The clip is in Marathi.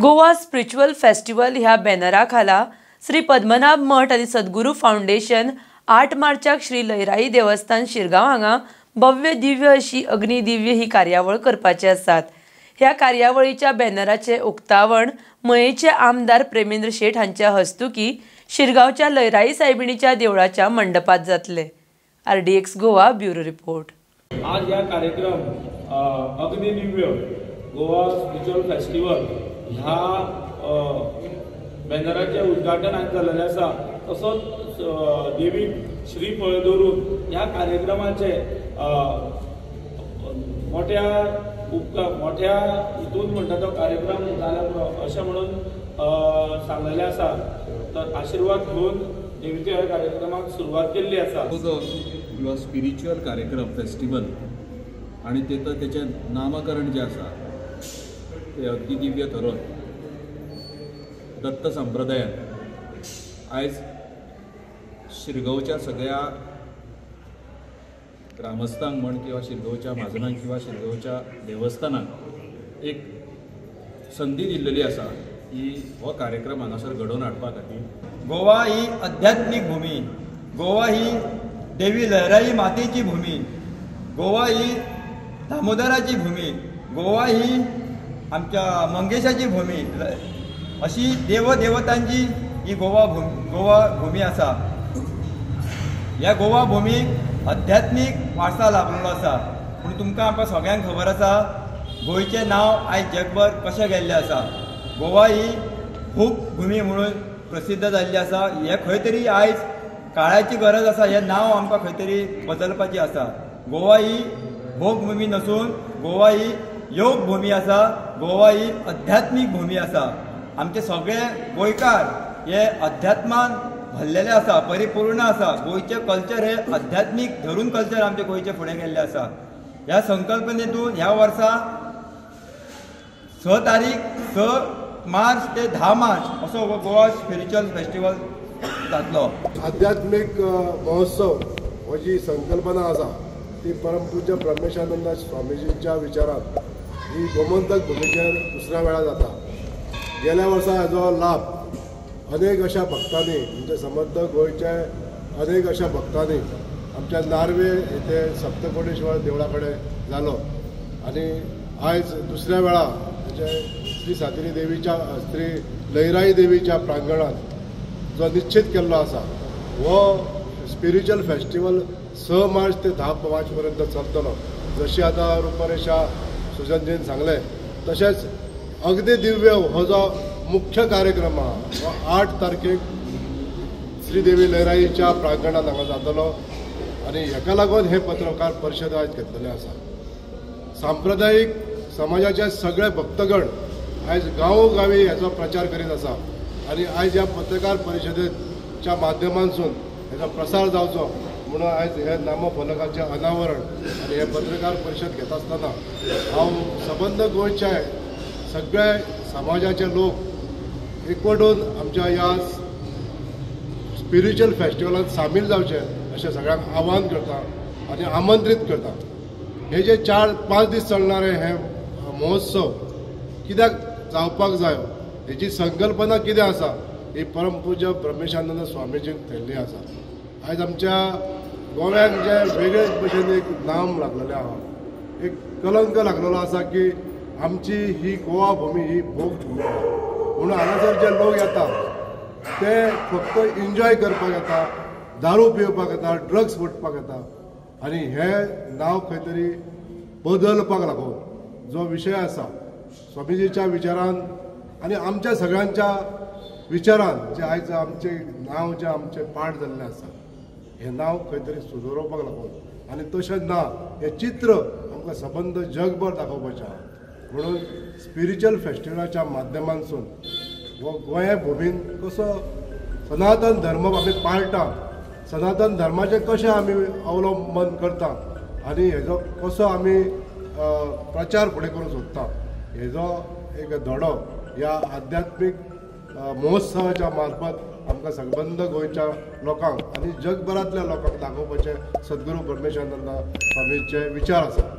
गोवा स्पिरिच्युअल फेस्टिवल ह्या बॅनरा खाला श्री पद्मनाभ मठ आणि सद्गुरू फाउंडेशन 8 मार्चाक श्री लयराई देवस्थान शिरगांव हांगा भव्य दिव्य अशी अग्निदिव्य ही कार्यावळ करपाचे आसात। ह्या कार्यावळीच्या बॅनराचे उक्तावण मयेचे आमदार प्रेमेंद्र शेठ हांच्या हस्तुकी शिरगांवच्या लयराई सायबिणीच्या देवळाच्या मंडपात जातले। RDX Goa bureau report. आज या कार्यक्रम अग्निदिव्य गोवा स्पिरिच्युअल फेस्टिवल ह्या बॅनराचे उद्घाटन आज जाल्लेलें आसा। तसोच देवी श्री फळ धरून ह्या कार्यक्रमाचे मोठ्या हितून म्हणटा तो कार्यक्रम जाल्या अशें म्हणून सांगलेलें आसा। तर आशीर्वाद घेवन देवीच्या ह्या कार्यक्रमाक सुरवात केल्ली आसा। हो स्पिरिच्युअल कार्यक्रम फेस्टिवल आणि तेचें नामकरण जें आसा ते अग्निदिव्य धरून दत्त संप्रदायात आयज शिरगांवच्या सगळ्या ग्रामस्थांक म्हण किंवा शिरगांवच्या महाजनांक किंवा शिरगांवच्या देवस्थानाक एक संधी दिल्लेली आसा की हो कार्यक्रम हांगासर घडोवन हाडपा खातीर। गोवा ही आध्यात्मिक भूमी, गोवा ही देवी लहराई मातेची भूमी, गोवा ही दामोदराची भूमी, गोवा ही आमच्या मंगेशाची भूमी, अशी देवदेवतांची ही गोवा भूमी आसा। ह्या गोवा भूमीक आध्यात्मिक वारसा लाभलेलो आसा। पूण तुमकां आमकां सगळ्यांक खबर आसा गोंयचें नांव आयज जगभर कशें गेल्लें आसा। गोवा ही भूक भूमी म्हणून प्रसिद्ध जाल्ली आसा। हे खंय तरी आयज काळाची गरज आसा, हें नांव आमकां खंय तरी बदलपाचें आसा। गोवा ही भोग भूमी नसून गोवा ही योग भूमी आसा, गोवा ही आध्यात्मिक भूमी आसा। आमचे सगळे गोंयकार हे अध्यात्मान भरलेले आसा, परिपूर्ण आसा। गोंयचे कल्चर हे आध्यात्मिक धरून कल्चर आमचे गोंयचे फुडें गेल्ले आसा। ह्या संकल्पनेतून ह्या वर्सा 6 मार्च ते 10 मार्च असो गोवा स्पिरिच्युअल फेस्टिवल जातलो। आध्यात्मिक महोत्सव हो जी संकल्पना आसा ती परमपूज्य ब्रह्मेशानंद स्वामीजींच्या विचारात ही गोमंतक भुमीचेर दुसऱ्या वेळा जाता। गेल्या वर्सा हाजो लाभ अनेक अशा भक्तांनी म्हणजे समर्थ गोंयचे अनेक अशा भक्तांनी आमच्या नार्वे येथे सप्तकोटेश्वर देवळा कडेन जालो आणि आयज दुसऱ्या वेळा म्हणजे श्री सातेरी देवीच्या श्री लयराई देवीच्या प्रांगणात जो निश्चित केल्लो आसा हो स्पिरिच्युअल फेस्टिवल 6 मार्च ते 10 मार्च पर्यंत चलतलो। जशी आता रुपरेशा सुजनजीन सांगले तशेंच अग्निदिव्य हो जो मुख्य कार्यक्रम आहा हो 8 तारखेक श्रीदेवी लयराईच्या प्रांगणात हांगा जातलो आणि हेका लागून हे पत्रकार परिशद आयज घेतलेले आसा। सांप्रदायिक समाजाचे सगळे भक्तगण आयज गांवोगावी हेचो प्रचार करीत आसा आणि आयज ह्या पत्रकार परिशदेच्या माध्यमांतसून हेचो प्रसार जावचो म्हणून आयज हे नामफलकाचें अनावरण आणि हे पत्रकार परिशद घेता आसतना हांव सबंद गोंयचे सगळे समाजाचे लोक एकवटून आमच्या ह्या स्पिरिच्युअल फेस्टिवलांत सामील जावचे अशें सगळ्यांक आवाहन करता आणि आमंत्रीत करता। हे जे 4-5 दीस चलणारे हे महोत्सव कित्याक जावपाक जायो हेची संकल्पना कितें आसा ही परमपूज्य ब्रह्मेशानंद स्वामीजीन थेल्ली आसा। आयज आमच्या गोव्याक जे वेगळे भशेन एक नाम लागलेलें आहा, एक कलंक लागलेलो आसा की आमची ही गोवा भूमी ही भोग भूमी आहा म्हणून हांगासर जे लोक येता ते फक्त एन्जॉय करपाक येता, दारू पिवपाक येता, ड्रग्स वटपाक येता आणि हे नांव खंय तरी बदलपाक लागून जो विशय आसा स्वामीजीच्या विचारान आणि आमच्या सगळ्यांच्या विचारान जे आयज आमचे नांव जे आमचे पाठ जाल्लें आसा हे नांव खंय तरी सुदरोवपाक लागून आणि तशें ना हे चित्र आमकां सबंद जगभर दाखोवपाचें आहा म्हणून स्पिरिच्युअल फेस्टिवलाच्या माध्यमांतसून हो गोंय भुमीन कसो सनातन धर्म आमी पाळटा, सनातन धर्माचें कशें आमी अवलंबन करता आनी हेजो कसो आमी प्रचार फुडें करूंक सोदता हेजो एक धडो ह्या आध्यात्मिक महोत्सवाच्या मार्फत आमकां सबंद गोंयच्या लोकांक आनी जगभरांतल्या लोकांक दाखोवपाचे सद्गुरू ब्रह्मेशानंद स्वामीचे विचार आसा।